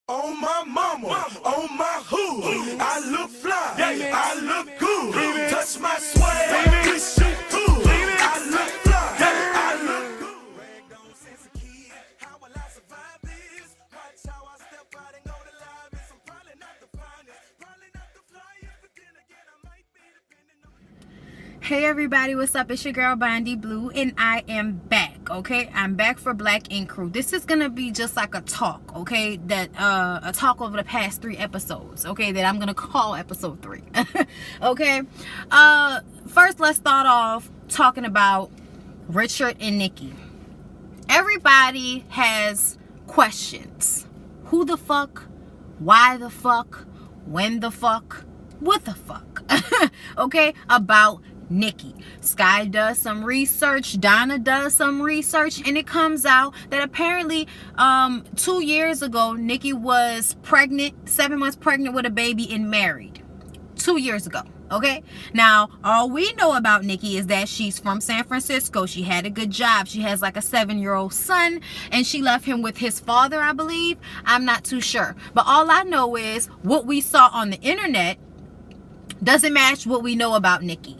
On my mama, on my hood, I look fly, I look good. Touch my swag, this shit cool. I look fly, I look good. Ragged on since a kid, how will I survive this? Watch how I step out and go to live. I'm probably not the finest, probably not the flyest, but then again I might be depending on. Hey everybody, what's up? It's your girl Bondy Blue and I am back. Okay, I'm back for Black Ink Crew. This is gonna be just like a talk, okay, that a talk over the past 3 episodes, okay, that I'm gonna call episode 3. Okay, first let's start off talking about Richard and Nikki. Everybody has questions. Who the fuck? Why the fuck? When the fuck? What the fuck? Okay, about Nikki. Sky does some research, Donna does some research, and it comes out that apparently 2 years ago Nikki was pregnant, 7 months pregnant with a baby and married. 2 years ago. Okay, now all we know about Nikki is that she's from San Francisco. She had a good job. She has like a 7-year-old son, and she left him with his father, I believe. I'm not too sure, but all I know is what we saw on the internet doesn't match what we know about Nikki.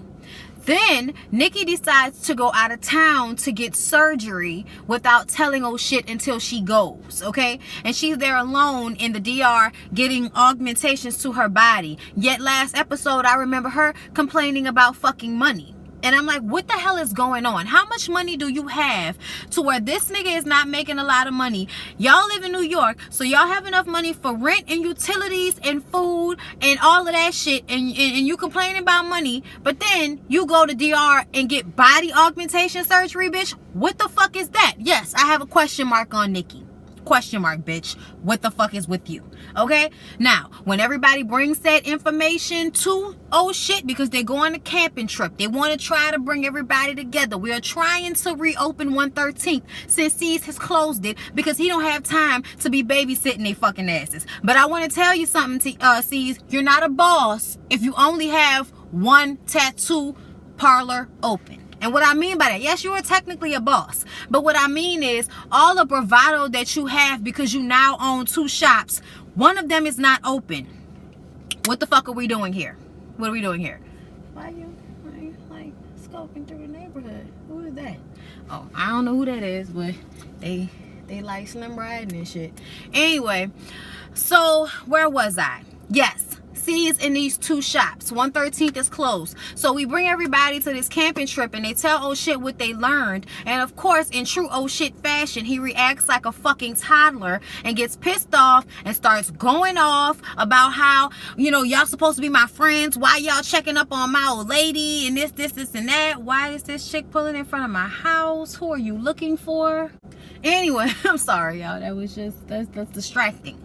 Then Nikki decides to go out of town to get surgery without telling oh shit until she goes, okay? And she's there alone in the DR getting augmentations to her body. Yet last episode I remember her complaining about fucking money. And I'm like, what the hell is going on? How much money do you have to where this nigga is not making a lot of money? Y'all live in New York, so y'all have enough money for rent and utilities and food and all of that shit, and you complaining about money, but then you go to DR and get body augmentation surgery, bitch? What the fuck is that? Yes, I have a question mark on Nikki. Question mark, bitch. What the fuck is with you? Okay, now when everybody brings that information to oh shit, because they go on a camping trip, they want to try to bring everybody together. We are trying to reopen 113th since C's has closed it because he don't have time to be babysitting they fucking asses. But I want to tell you something, C's, you're not a boss if you only have one tattoo parlor open. And what I mean by that, yes, you are technically a boss, but what I mean is all the bravado that you have because you now own 2 shops, one of them is not open. What the fuck are we doing here? What are we doing here? Why are you like scoping through the neighborhood? Who is that? Oh, I don't know who that is, but they like slim riding and shit. Anyway, so where was I? Yes. C is in these 2 shops. 113th is closed. So we bring everybody to this camping trip and they tell oh shit what they learned. And of course, in true oh shit fashion, he reacts like a fucking toddler and gets pissed off and starts going off about how, you know, y'all supposed to be my friends. Why y'all checking up on my old lady and this and that? Why is this chick pulling in front of my house? Who are you looking for? Anyway, I'm sorry, y'all. That was just, that's distracting.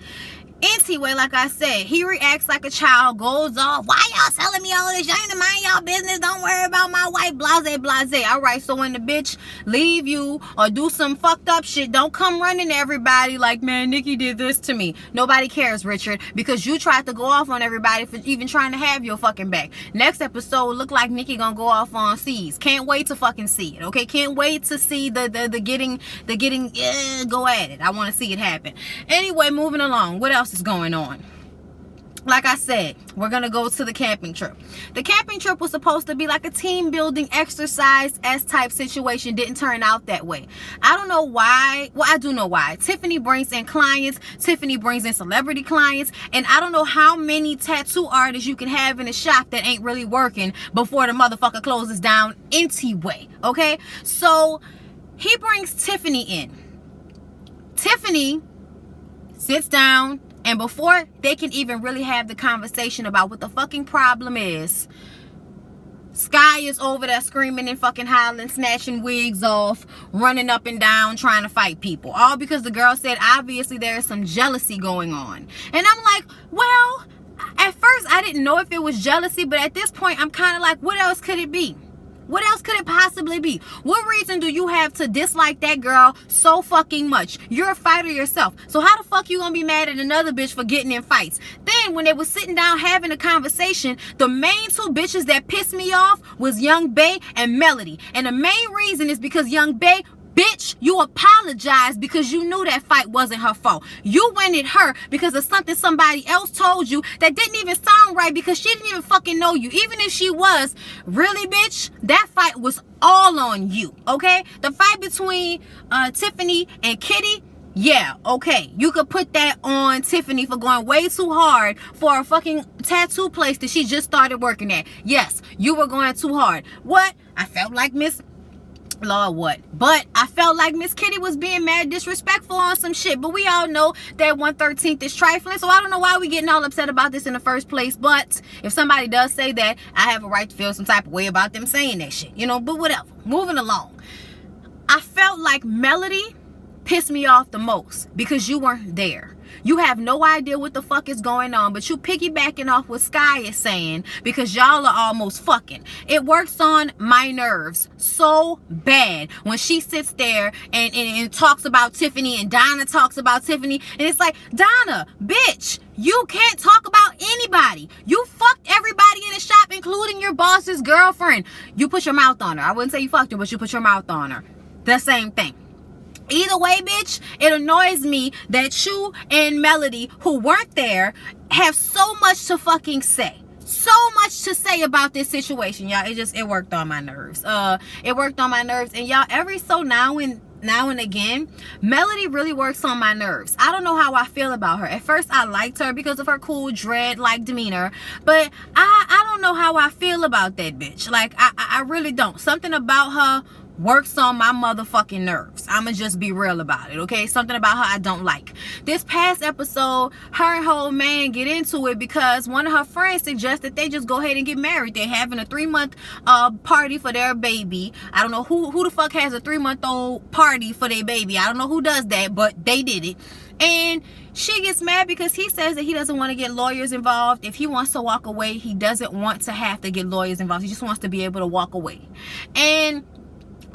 Anyway, like I said, he reacts like a child, goes off. Why y'all telling me all this? Y'all ain't to mind y'all business. Don't worry about my wife. Blase, blase. All right, so when the bitch leave you or do some fucked up shit, don't come running to everybody like, man, Nikki did this to me. Nobody cares, Richard, because you tried to go off on everybody for even trying to have your fucking back. Next episode, look like Nikki gonna go off on C's. Can't wait to fucking see it, okay? Can't wait to see the getting, go at it. I want to see it happen. Anyway, moving along. What else is going on? Like I said, we're gonna go to the camping trip. The camping trip was supposed to be like a team building exercise S type situation. Didn't turn out that way. I don't know why. Well, I do know why. Tiffany brings in clients. Tiffany brings in celebrity clients, and I don't know how many tattoo artists you can have in a shop that ain't really working before the motherfucker closes down anyway. Okay, so he brings Tiffany in. Tiffany sits down, and before they can even really have the conversation about what the fucking problem is, Sky is over there screaming and fucking hollering, snatching wigs off, running up and down, trying to fight people. All because the girl said obviously there is some jealousy going on. And I'm like, well, at first I didn't know if it was jealousy, but at this point I'm kind of like, what else could it be? What else could it possibly be? What reason do you have to dislike that girl so fucking much? You're a fighter yourself. So how the fuck you gonna be mad at another bitch for getting in fights? Then when they were sitting down having a conversation, the main 2 bitches that pissed me off was Young Bae and Melody. And the main reason is because Young Bae Bitch, you apologized because you knew that fight wasn't her fault. You went at her because of something somebody else told you that didn't even sound right because she didn't even fucking know you. Even if she was, really, bitch, that fight was all on you, okay? The fight between Tiffany and Kitty, yeah, okay. You could put that on Tiffany for going way too hard for a fucking tattoo place that she just started working at. Yes, you were going too hard. What? I felt like Lord, what? But I felt like Miss Kitty was being mad disrespectful on some shit. But we all know that 1/13 is trifling. So I don't know why we getting all upset about this in the first place. But if somebody does say that, I have a right to feel some type of way about them saying that shit. You know, but whatever. Moving along. I felt like Melody pissed me off the most because you weren't there. You have no idea what the fuck is going on, but you piggybacking off what Sky is saying because y'all are almost fucking. It works on my nerves so bad when she sits there and talks about Tiffany and Donna talks about Tiffany, and it's like, Donna, bitch, you can't talk about anybody. You fucked everybody in the shop, including your boss's girlfriend. You put your mouth on her. I wouldn't say you fucked her, but you put your mouth on her. The same thing. Either way, bitch, it annoys me that you and Melody, who weren't there, have so much to fucking say. So much to say about this situation, y'all. It worked on my nerves. It worked on my nerves. And y'all, every so now and again, Melody really works on my nerves. I don't know how I feel about her. At first, I liked her because of her cool dread-like demeanor. But I don't know how I feel about that bitch. Like, I really don't. Something about her works on my motherfucking nerves. I'ma just be real about it, okay? Something about her I don't like. This past episode, her and her old man get into it because one of her friends suggested they just go ahead and get married. They're having a 3-month party for their baby. I don't know who the fuck has a 3-month-old party for their baby. I don't know who does that, but they did it. And she gets mad because he says that he doesn't want to get lawyers involved. If he wants to walk away, he doesn't want to have to get lawyers involved. He just wants to be able to walk away. And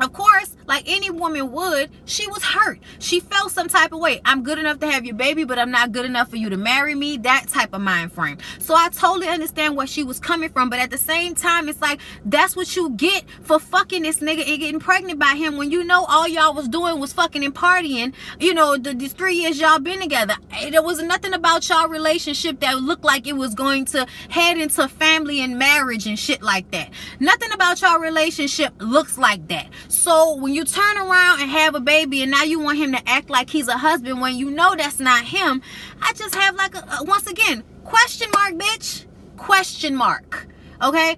of course, like any woman would, she was hurt. She felt some type of way. I'm good enough to have your baby, but I'm not good enough for you to marry me. That type of mind frame. So I totally understand where she was coming from. But at the same time, it's like, that's what you get for fucking this nigga and getting pregnant by him when you know all y'all was doing was fucking and partying. You know, these 3 years y'all been together. There was nothing about y'all relationship that looked like it was going to head into family and marriage and shit like that. Nothing about y'all relationship looks like that. So when you turn around and have a baby and now you want him to act like he's a husband when you know that's not him, I just have like once again, question mark, bitch. Question mark. Okay?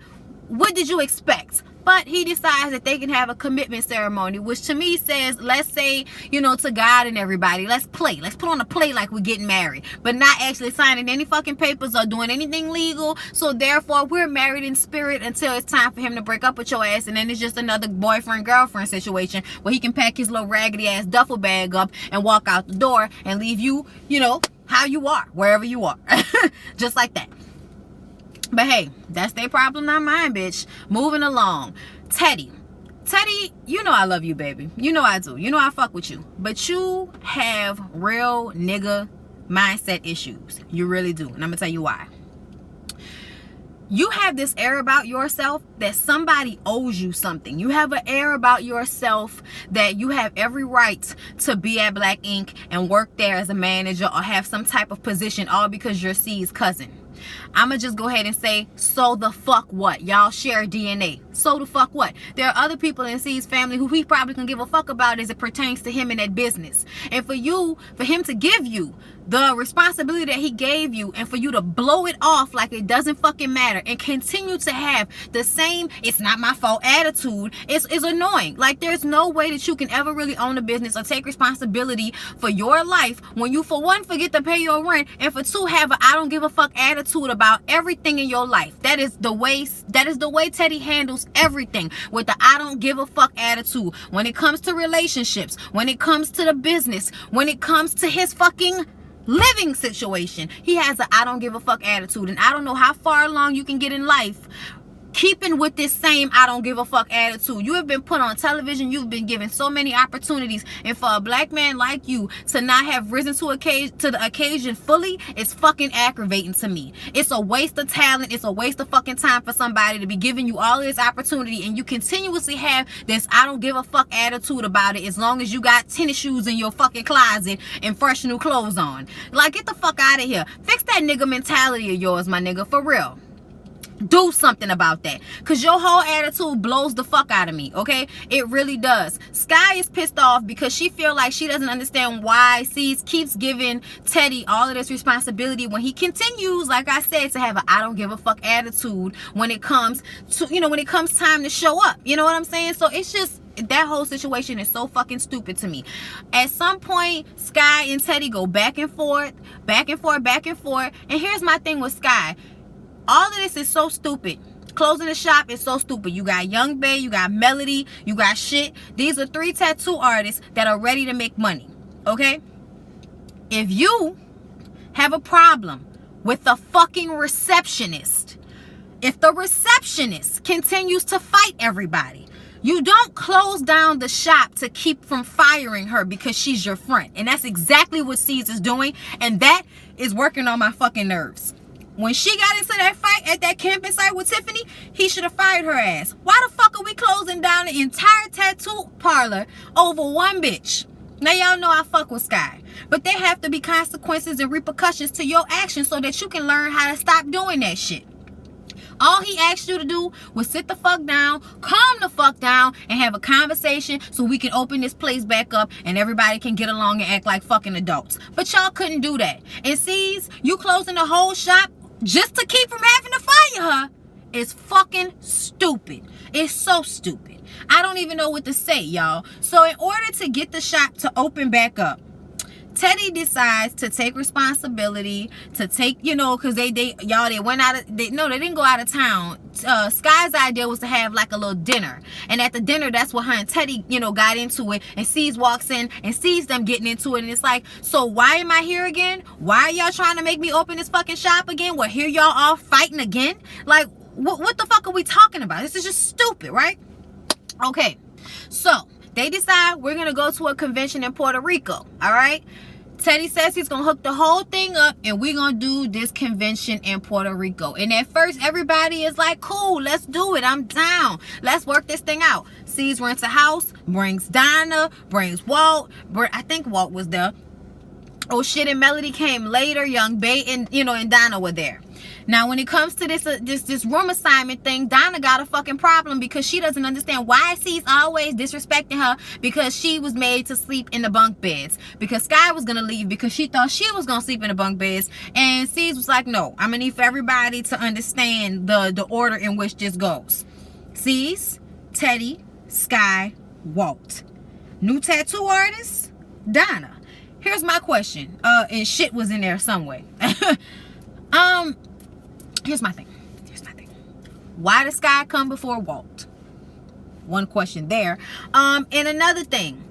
What did you expect? But he decides that they can have a commitment ceremony, which to me says, let's say, you know, to God and everybody, let's play. Let's put on a play like we're getting married, but not actually signing any fucking papers or doing anything legal. So therefore, we're married in spirit until it's time for him to break up with your ass. And then it's just another boyfriend-girlfriend situation where he can pack his little raggedy ass duffel bag up and walk out the door and leave you, you know, how you are, wherever you are. Just like that. But hey, that's their problem, not mine, bitch. Moving along. Teddy, you know I love you, baby. You know I do. You know I fuck with you. But you have real nigga mindset issues. You really do. And I'm gonna tell you why. You have this air about yourself that somebody owes you something. You have an air about yourself that you have every right to be at Black Ink and work there as a manager or have some type of position, all because you're C's cousin. I'ma just go ahead and say, so the fuck what? Y'all share DNA. So the fuck what? There are other people in C's family who he probably can give a fuck about as it pertains to him and that business. And for him to give you the responsibility that he gave you and for you to blow it off like it doesn't fucking matter and continue to have the same it's not my fault attitude is annoying. Like, there's no way that you can ever really own a business or take responsibility for your life when you, for one, forget to pay your rent, and for two, have a I don't give a fuck attitude about everything in your life. That is the way Teddy handles everything, with the I don't give a fuck attitude. When it comes to relationships, when it comes to the business, when it comes to his fucking living situation, he has a I don't give a fuck attitude. And I don't know how far along you can get in life keeping with this same I don't give a fuck attitude. You have been put on television. You've been given so many opportunities. And for a black man like you to not have risen to the occasion fully, it's fucking aggravating to me. It's a waste of talent. It's a waste of fucking time for somebody to be giving you all of this opportunity and you continuously have this I don't give a fuck attitude about it as long as you got tennis shoes in your fucking closet and fresh new clothes on. Like, get the fuck out of here. Fix that nigga mentality of yours, my nigga, for real. Do something about that, because your whole attitude blows the fuck out of me, okay? It really does. Sky is pissed off because she feel like she doesn't understand why Cease keeps giving Teddy all of this responsibility when he continues, like I said, to have a I don't give a fuck attitude when it comes to, when it comes time to show up. You know what I'm saying? So it's just, that whole situation is so fucking stupid to me. At some point, Sky and Teddy go back and forth, back and forth, back and forth. And here's my thing with Sky. All of this is so stupid. Closing the shop is so stupid. You got Young Bae, you got Melody, you got Shit. These are 3 tattoo artists that are ready to make money. Okay? If you have a problem with the fucking receptionist, if the receptionist continues to fight everybody, you don't close down the shop to keep from firing her because she's your friend. And that's exactly what Cease is doing. And that is working on my fucking nerves. When she got into that fight at that camping site with Tiffany, he should have fired her ass. Why the fuck are we closing down the entire tattoo parlor over one bitch? Now y'all know I fuck with Sky. But there have to be consequences and repercussions to your actions so that you can learn how to stop doing that shit. All he asked you to do was sit the fuck down, calm the fuck down, and have a conversation so we can open this place back up and everybody can get along and act like fucking adults. But y'all couldn't do that. And sees you closing the whole shop just to keep from having to fire her is fucking stupid. It's so stupid. I don't even know what to say, y'all. So in order to get the shop to open back up, Teddy decides to take responsibility, to take, because they went out of, they didn't go out of town. Sky's idea was to have like a little dinner. And at the dinner, that's what her and Teddy, got into it. And Cease walks in and sees them getting into it. And it's like, so why am I here again? Why are y'all trying to make me open this fucking shop again? Well, here y'all all fighting again? Like, what the fuck are we talking about? This is just stupid, right? Okay, so they decide we're going to go to a convention in Puerto Rico, all right? Teddy says he's going to hook the whole thing up and we're going to do this convention in Puerto Rico. And at first, everybody is like, cool, let's do it. I'm down. Let's work this thing out. Cease rents a house, brings Donna, brings Walt. I think Walt was there. Oh, Shit and Melody came later. Young Bae and, and Donna were there. Now, when it comes to this room assignment thing, Donna got a fucking problem because she doesn't understand why Cease always disrespecting her because she was made to sleep in the bunk beds. Because Sky was going to leave because she thought she was going to sleep in the bunk beds. And Cease was like, no, I'm going to need for everybody to understand the order in which this goes. Cease, Teddy, Sky, Walt. New tattoo artist, Donna. Here's my question. And Shit was in there some way. Here's my thing. Why did Sky come before Walt? One question there. And another thing.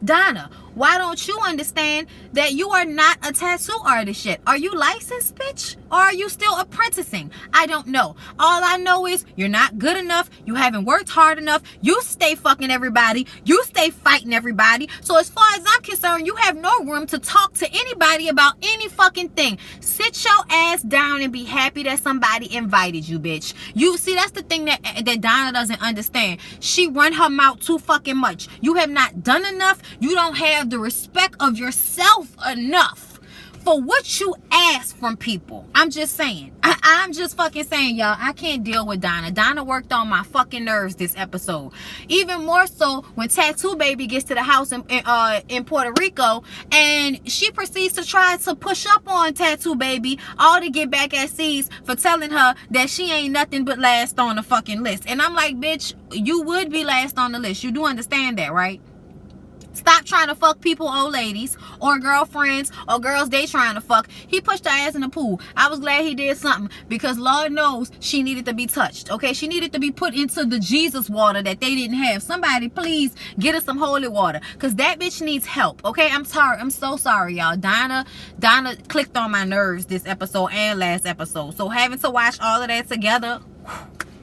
Donna, why don't you understand that you are not a tattoo artist yet? Are you licensed, bitch? Or are you still apprenticing? I don't know. All I know is you're not good enough. You haven't worked hard enough. You stay fucking everybody. You stay fighting everybody. So as far as I'm concerned, you have no room to talk to anybody about any fucking thing. Sit your ass down and be happy that somebody invited you, bitch. You see, that's the thing that Donna doesn't understand. She run her mouth too fucking much. You have not done enough. You don't have the respect of yourself enough for what you ask from people. I'm just saying. I'm just fucking saying, y'all. I can't deal with Donna. Donna worked on my fucking nerves this episode. Even more so when Tattoo Baby gets to the house in Puerto Rico and she proceeds to try to push up on Tattoo Baby, all to get back at Cease for telling her that she ain't nothing but last on the fucking list. And I'm like, bitch, you would be last on the list. You do understand that, right? Stop trying to fuck people, old ladies, or girlfriends, or girls they trying to fuck. He pushed her ass in the pool. I was glad he did something because Lord knows she needed to be touched, okay? She needed to be put into the Jesus water that they didn't have. Somebody please get her some holy water because that bitch needs help, okay? I'm sorry. I'm so sorry, y'all. Donna clicked on my nerves this episode and last episode. So having to watch all of that together,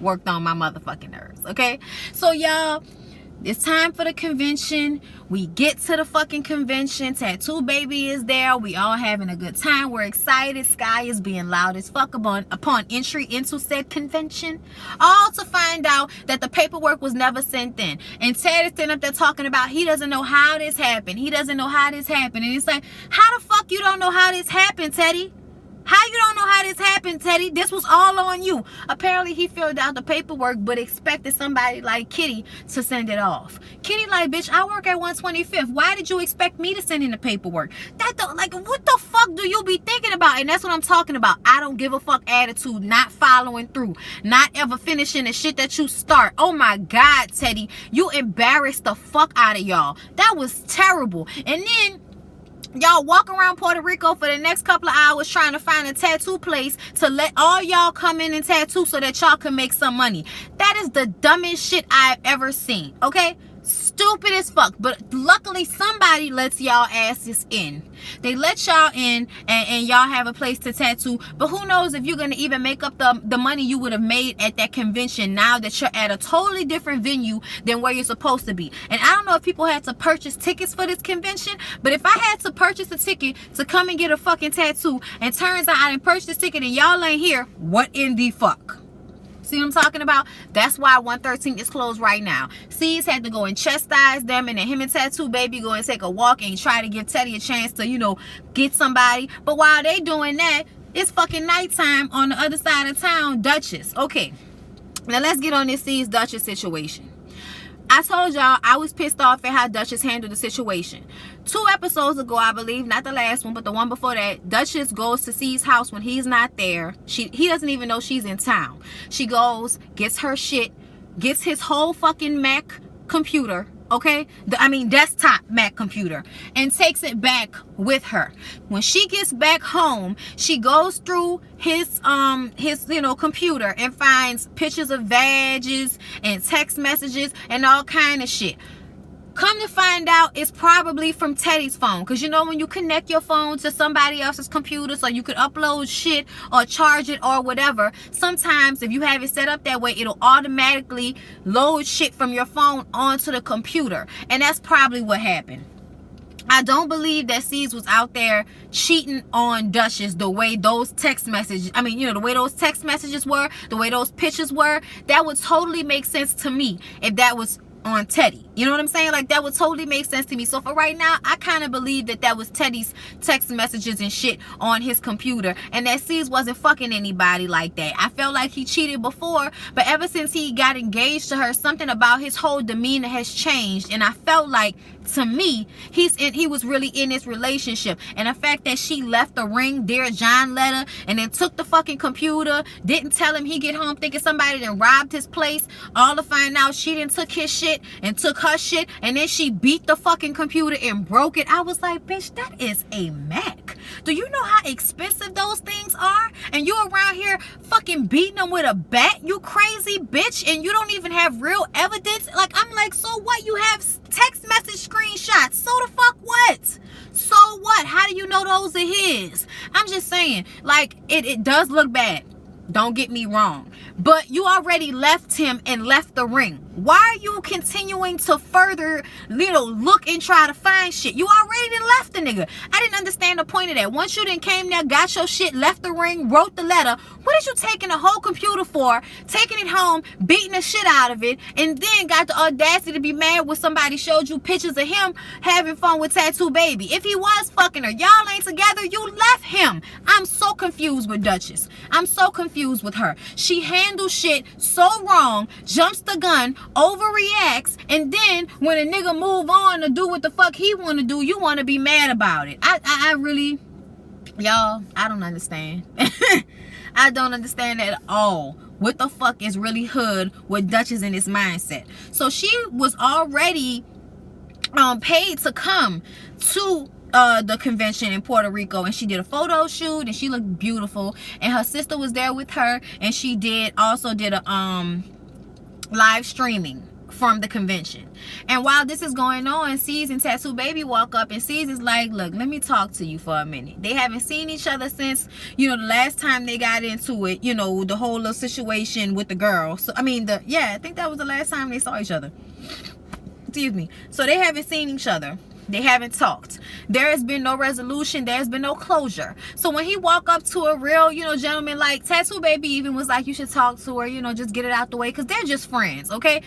worked on my motherfucking nerves. Okay, so y'all, it's time for the convention. We get to the fucking convention. Tattoo Baby is there. We all having a good time. We're excited. Sky is being loud as fuck upon entry into said convention. All to find out that the paperwork was never sent in. And Ted is sitting up there talking about he doesn't know how this happened. He doesn't know how this happened. And it's like, how the fuck you don't know how this happened, Teddy? How you don't know how this happened, Teddy? This was all on you. Apparently, he filled out the paperwork, but expected somebody like Kitty to send it off. Kitty like, bitch, I work at 125th. Why did you expect me to send in the paperwork? Like, what the fuck do you be thinking about? And that's what I'm talking about. I don't give a fuck attitude, not following through, not ever finishing the shit that you start. Oh my God, Teddy, you embarrassed the fuck out of y'all. That was terrible. And then y'all walk around Puerto Rico for the next couple of hours trying to find a tattoo place to let all y'all come in and tattoo so that y'all can make some money. That is the dumbest shit I've ever seen. Okay? Stupid as fuck. But luckily somebody lets y'all asses in. They let y'all in and y'all have a place to tattoo. But who knows if you're going to even make up the money you would have made at that convention now that you're at a totally different venue than where you're supposed to be. And I don't know if people had to purchase tickets for this convention, but if I had to purchase a ticket to come and get a fucking tattoo and turns out I didn't purchase this ticket and y'all ain't here, what in the fuck? See what I'm talking about? That's why 113 is closed right now. C's had to go and chastise them, and then him and Tattoo Baby go and take a walk and try to give Teddy a chance to, you know, get somebody. But while they doing that, it's fucking nighttime on the other side of town. Duchess. Okay, now let's get on this C's Duchess situation. I told y'all I was pissed off at how Duchess handled the situation. 2 episodes ago, I believe, not the last one, but the one before that, Duchess goes to C's house when he's not there. He doesn't even know she's in town. She goes, gets her shit, gets his whole fucking Mac computer, okay? Desktop Mac computer, and takes it back with her. When she gets back home, she goes through his computer and finds pictures of badges and text messages and all kind of shit. Come to find out, it's probably from Teddy's phone. Because you know when you connect your phone to somebody else's computer so you could upload shit or charge it or whatever, sometimes if you have it set up that way, it'll automatically load shit from your phone onto the computer. And that's probably what happened. I don't believe that C's was out there cheating on Duchess the way those text messages, the way those text messages were, the way those pictures were. That would totally make sense to me if that was on Teddy. You know what I'm saying? Like, that would totally make sense to me. So for right now, I kind of believe that was Teddy's text messages and shit on his computer, and that C's wasn't fucking anybody like that. I felt like he cheated before, but ever since he got engaged to her, something about his whole demeanor has changed, and I felt like, to me, he was really in this relationship. And the fact that she left the ring, Dear John letter, and then took the fucking computer, didn't tell him he get home thinking somebody done robbed his place, all to find out she didn't took his shit and took her shit, and then she beat the fucking computer and broke it. I was like, bitch, that is a Mac. Do you know how expensive those things are? And you around here fucking beating them with a bat, you crazy bitch, and you don't even have real evidence. Like, I'm like, so what? You have text message screenshots. So the fuck what? So what? How do you know those are his? I'm just saying, like, it does look bad. Don't get me wrong. But you already left him and left the ring. Why are you continuing to further, look and try to find shit? You already done left the nigga. I didn't understand the point of that. Once you done came there, got your shit, left the ring, wrote the letter, what is you taking the whole computer for, taking it home, beating the shit out of it, and then got the audacity to be mad when somebody showed you pictures of him having fun with Tattoo Baby? If he was fucking her, y'all ain't together, you left him. I'm so confused with Duchess. I'm so confused with her. She handles shit so wrong, jumps the gun, overreacts, and then when a nigga move on to do what the fuck he want to do, you want to be mad about it. I really, y'all, I don't understand. I don't understand at all. What the fuck is really hood with Duchess in this mindset? So she was already paid to come to the convention in Puerto Rico, and she did a photo shoot and she looked beautiful, and her sister was there with her, and she also did a live streaming from the convention. And while this is going on, Cease and Tattoo Baby walk up, and Cease is like, look, let me talk to you for a minute. They haven't seen each other since, you know, the last time they got into it, you know, the whole little situation with the girl. So I mean, I think that was the last time they saw each other. Excuse me. So they haven't seen each other. They haven't talked. There has been no resolution. There's been no closure. So when he walked up to a real, you know, gentleman, like Tattoo Baby even was like, you should talk to her, you know, just get it out the way, because they're just friends, okay?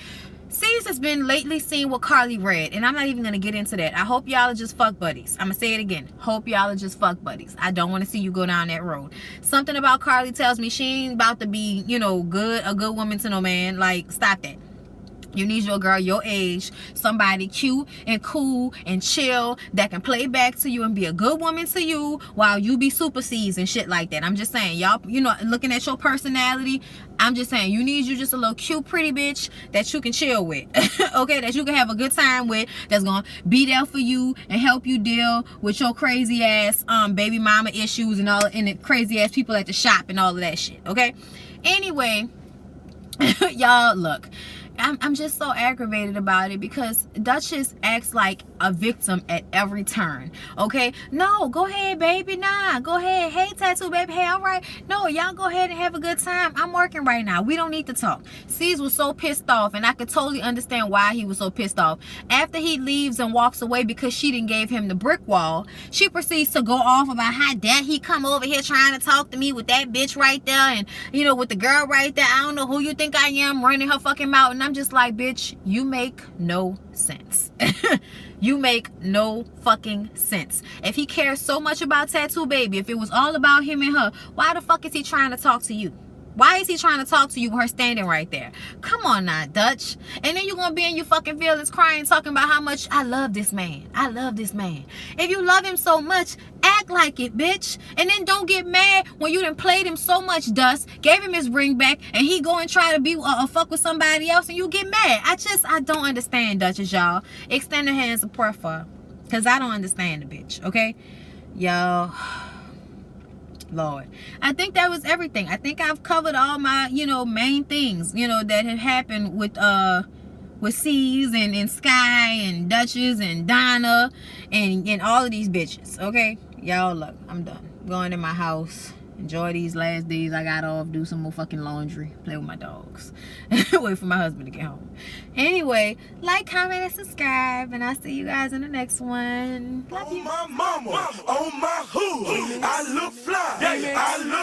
Cease has been lately seen with Carly Red, and I'm not even going to get into that. I hope y'all are just fuck buddies. I'm going to say it again. Hope y'all are just fuck buddies. I don't want to see you go down that road. Something about Carly tells me she ain't about to be, you know, a good woman to no man. Like, stop that. You need your girl your age, somebody cute and cool and chill that can play back to you and be a good woman to you while you be super seas and shit like that. I'm just saying, y'all, you know, looking at your personality, I'm just saying, you need you just a little cute, pretty bitch that you can chill with, okay, that you can have a good time with, that's gonna be there for you and help you deal with your crazy ass baby mama issues and all, and the crazy ass people at the shop and all of that shit, okay? Anyway, y'all, look, I'm just so aggravated about it because Duchess acts like a victim at every turn, okay? No, go ahead, baby. Nah, go ahead. Hey, Tattoo Baby. Hey, all right. No, y'all go ahead and have a good time. I'm working right now. We don't need to talk. Cease was so pissed off, and I could totally understand why he was so pissed off. After he leaves and walks away because she didn't give him the brick wall, she proceeds to go off about how dare he come over here trying to talk to me with that bitch right there and, you know, with the girl right there. I don't know who you think I am, running her fucking mouth. And I'm just like, bitch, you make no sense. You make no fucking sense. If he cares so much about Tattoo Baby, if it was all about him and her, why the fuck is he trying to talk to you? Why is he trying to talk to you with her standing right there? Come on now, Dutch. And then you're going to be in your fucking feelings crying, talking about how much I love this man. I love this man. If you love him so much, act like it, bitch. And then don't get mad when you done played him so much dust, gave him his ring back, and he go and try to be fuck with somebody else and you get mad. I don't understand, Duchess, y'all. Extend a hand of support for her. Because I don't understand the bitch, okay? Y'all... Lord, I think that was everything. I think I've covered all my, you know, main things, you know, that have happened with Cease and Sky and Duchess and Donna and all of these bitches. Okay, y'all, look, I'm done. Going in my house, enjoy these last days I got off, do some more fucking laundry, play with my dogs, wait for my husband to get home. Anyway, like, comment, and subscribe, and I'll see you guys in the next one. Love you. On my mama, on my hood, I look fly, I look